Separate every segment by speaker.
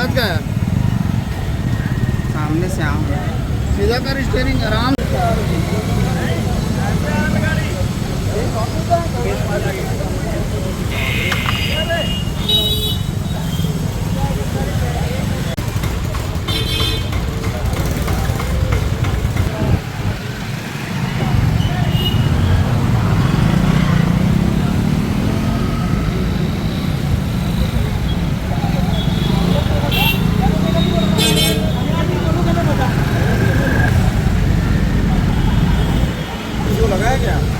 Speaker 1: हाथ का है
Speaker 2: सामने से आऊँ
Speaker 1: सीधा कर स्टेयरिंग आराम लगाया क्या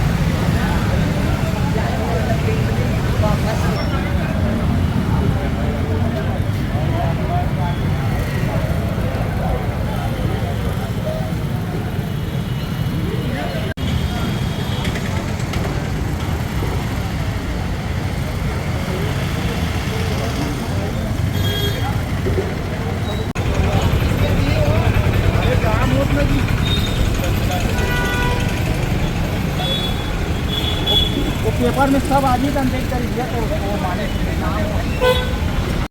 Speaker 1: पेपर में सब आज ही कंटेक्ट कर दिया तो वो माने नाम